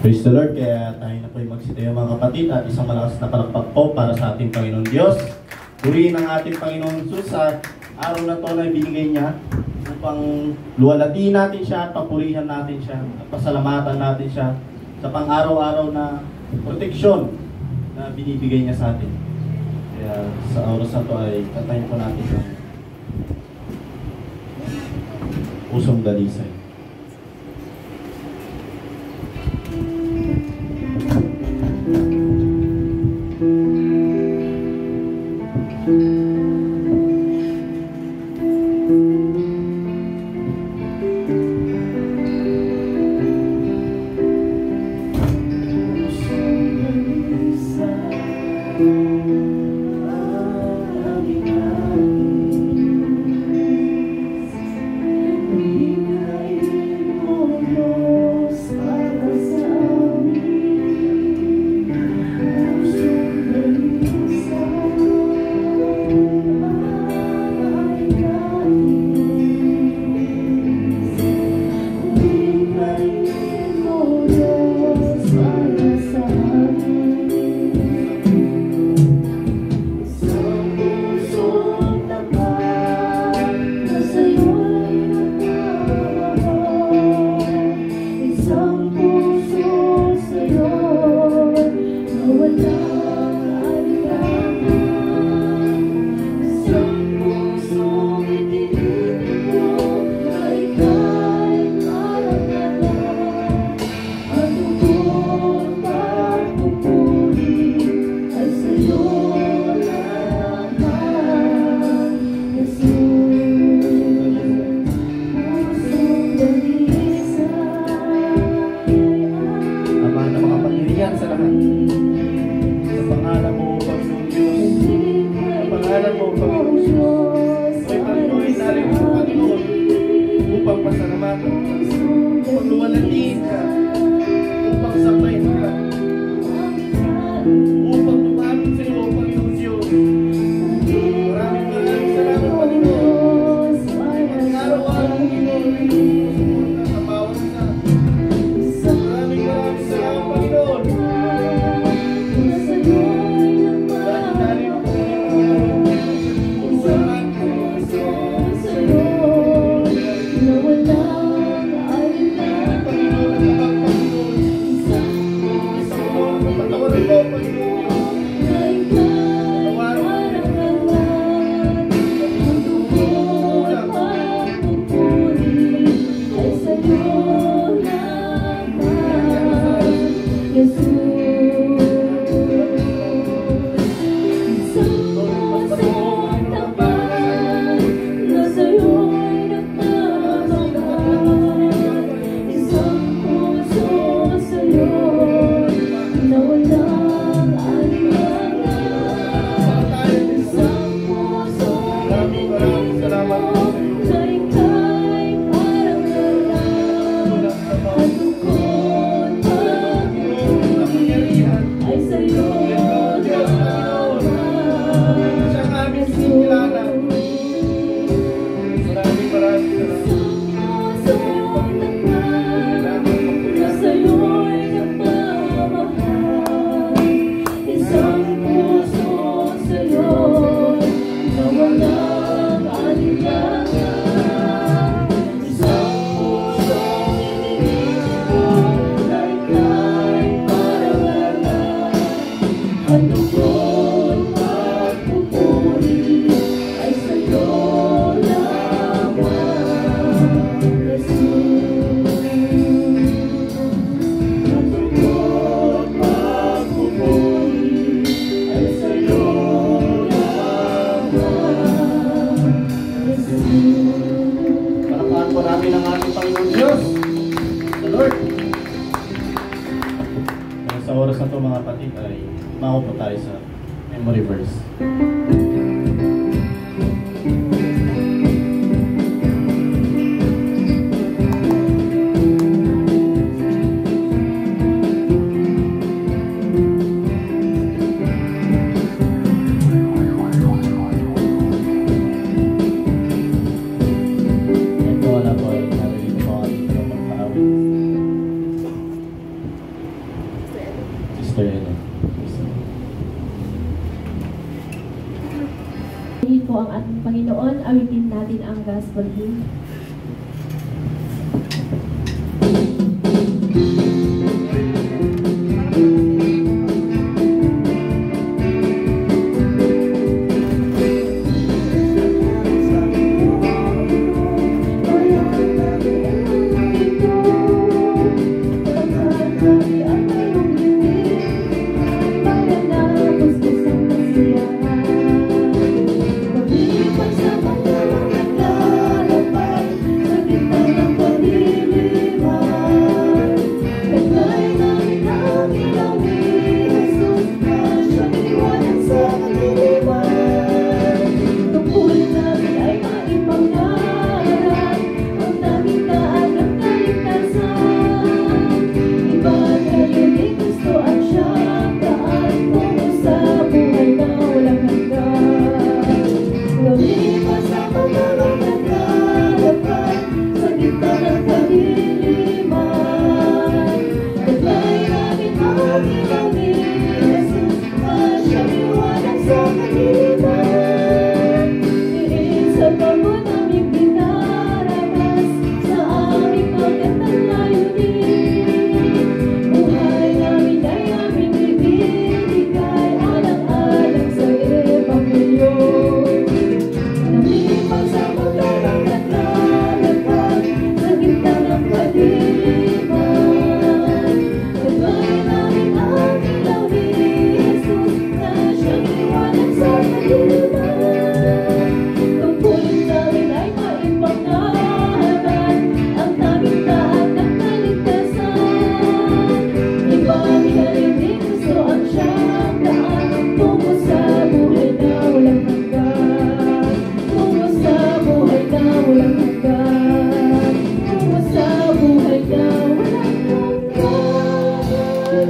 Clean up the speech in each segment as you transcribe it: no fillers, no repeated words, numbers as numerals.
Praise the Lord. Kaya tayo na po'y magsitayo mga kapatid at isang malakas na palakpak po para sa ating Panginoon Diyos. Purihin ang ating Panginoon Jesus sa araw na ito na ibinigay niya upang luwalatiin natin siya, papurihan natin siya, at pasalamatan natin siya sa pang-araw-araw na proteksyon na binibigay niya sa atin. Kaya sa oras na ito ay kantahin po natin ang Pusong Dalisay. Sister Ellen. Purihin po ang ating Panginoon, awitin natin ang gospel hymn.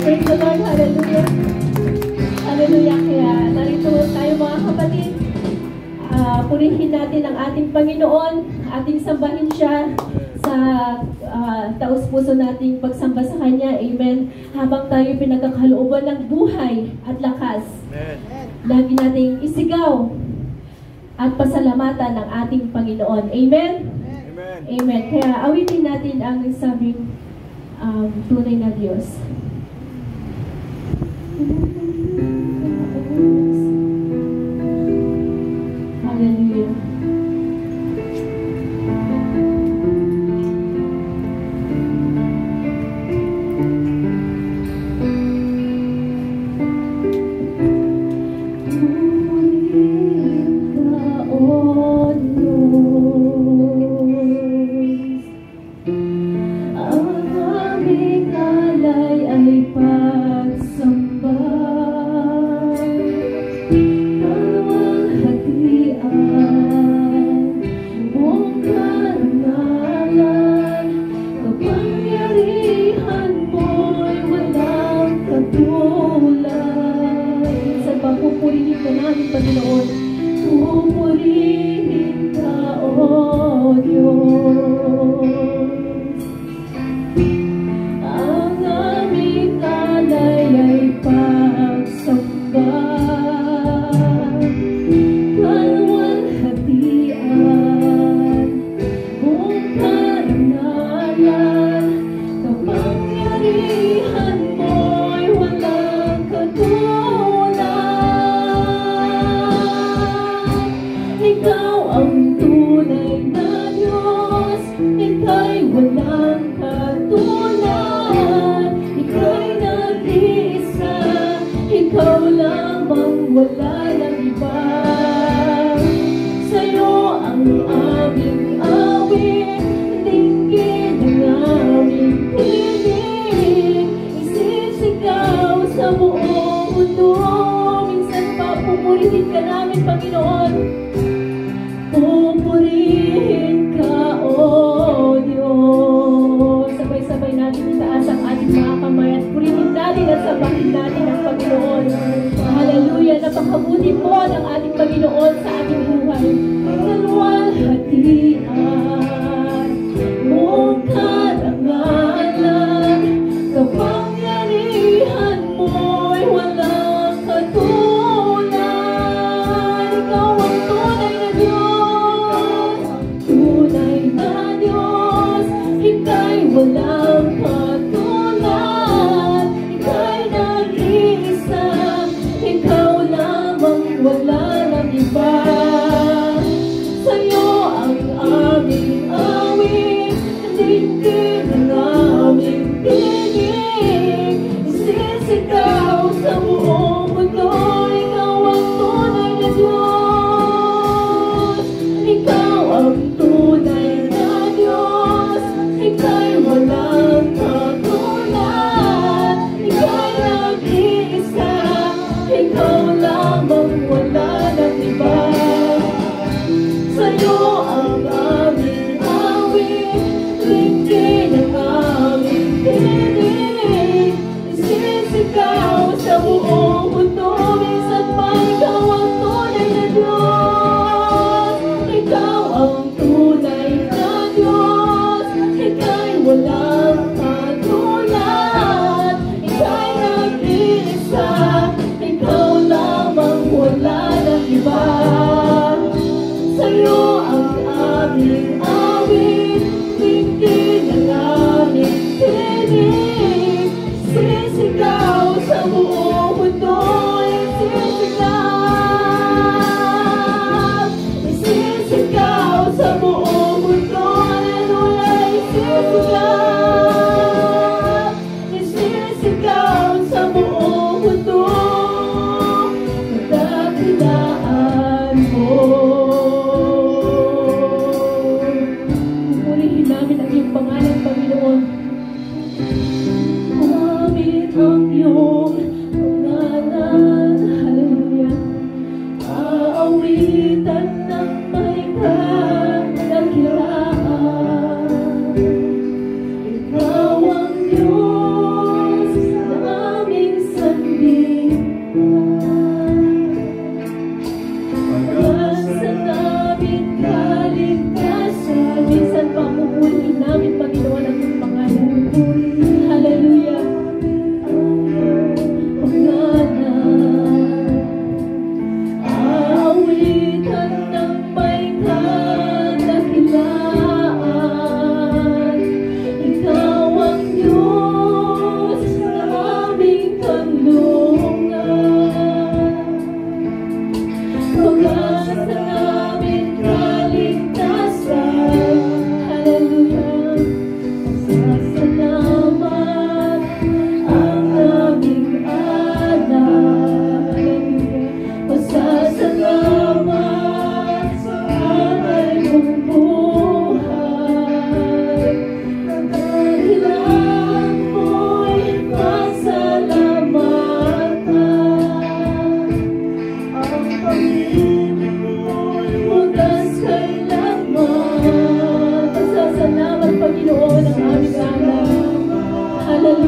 Praise the Lord, hallelujah. Hallelujah. Kaya narito tayo mga kapatid. Purihin natin ang ating Panginoon, ating sambahin siya sa taos-puso nating pagsamba sa Kanya. Amen. Habang tayo pinagkakalooban ng buhay at lakas. Amen. Lagi nating isigaw at pasalamatan ng ating Panginoon. Amen? Amen. Amen. Kaya awitin natin ang sabing tunay na Diyos. Hallelujah. Panginoon, pupurihin ka, O Diyos. Ang aming alay ay pagsamba, kalwalhatian, buong karangalan, kapangyarihan mo'y walang katulad. Ikaw ang tunay na Diyos, ika'y walang katulad, ika'y nag-iisa, ikaw lamang wala ng iba. Sa'yo ang aming awit, dinggin ang aming tinig, isisigaw sa buong mundo. Minsan pa pupurihin ka namin, Panginoon. Pupurihin ka, O Diyos. Sabay-sabay natin itaas ang ating mga kamay at purihin natin at sabahin natin ang Panginoon. Hallelujah! Napakabuti po ng ating Panginoon sa ating buhay. Kalwalhatian, buong karangalan, kapangyarihan mo.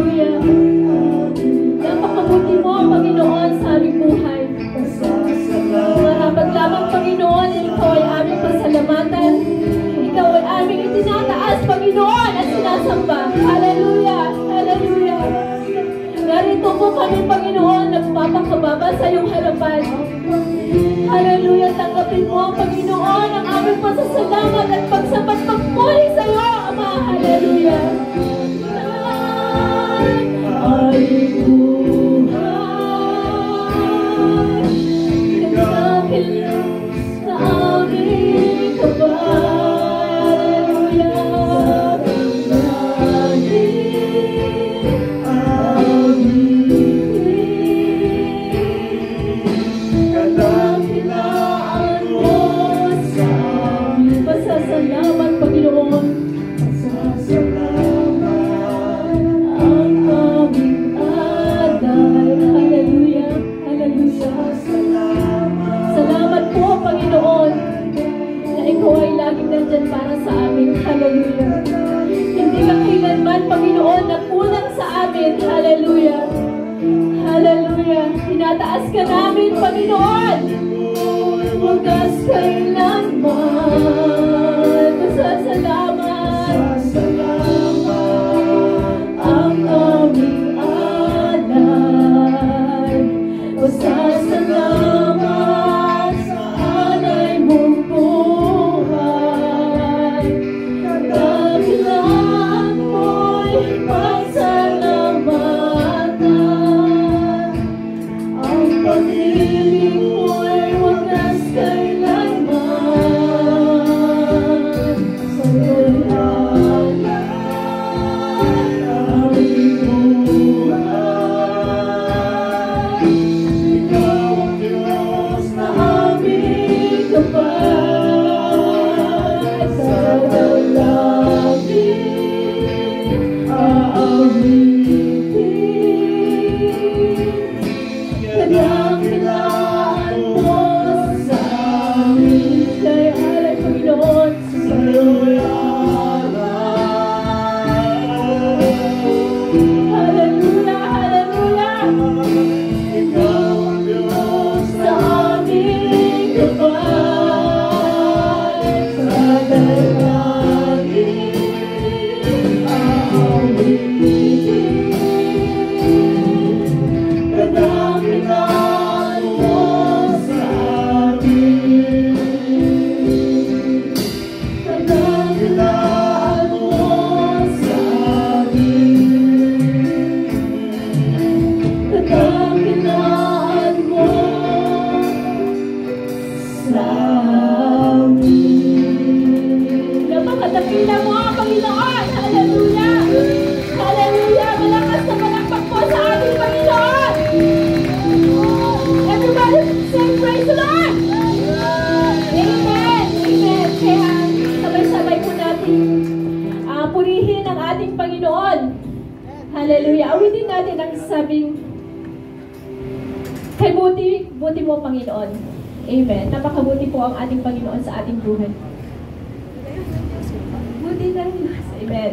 Hallelujah. Napakabuti mo, Panginoon, sa aming buhay. Marapat lamang, Panginoon, ikaw ay aming pasalamatan. Ikaw ay aming itinataas, Panginoon, at sinasamba. Hallelujah. Hallelujah. Narito po kami, Panginoon, nagpapakababa sa iyong harapan. Hallelujah. Tanggapin mo, Panginoon, ang aming pasasalamat at pagsapat pagmuli sa iyo, Ama. Hallelujah. Ay buhay, kagakilap sa aming kabay. Hallelujah. Kadakilaan mo sa aming pasasalamat, Panginoon. Nandyan para sa amin. Hallelujah. Hindi ka kailanman, Panginoon, na kulang sa amin. Hallelujah. Hallelujah. Tinataas ka namin, Panginoon. Wagas kailanman. Masasalamat. Ang aming alay. Masasalamat sa alay mong buhay. Kadakilaan mo'y pasalamatan. Ang pag-ibig mo'y wagas kailanman. Sa iyong alay, aming buhay. Ikaw ang Diyos na aming kapal. Sa dalangin aawitin. Kadakilaan mo sa amin. Kay alay, Panginoon, sa iyo'y alay. Hallelujah, hallelujah. Ikaw ang Diyos sa aming kapal. Sa dalangin aawitin. Kadakilaan mo sa amin. Kadakilaan mo sa amin. Kadakilaan mo sa amin. Napakadakila mo, Panginoon. Hallelujah. Hallelujah. Malakas na malakpak po sa ating Panginoon. Everybody say praise the Lord. Amen. Amen. Kaya sabay-sabay po natin purihin ang ating Panginoon. Hallelujah. Awitin natin ang sabing, kay buti mo, Panginoon. Amen. Napakabuti po ang ating Panginoon sa ating buhay. Buti na rin. Amen.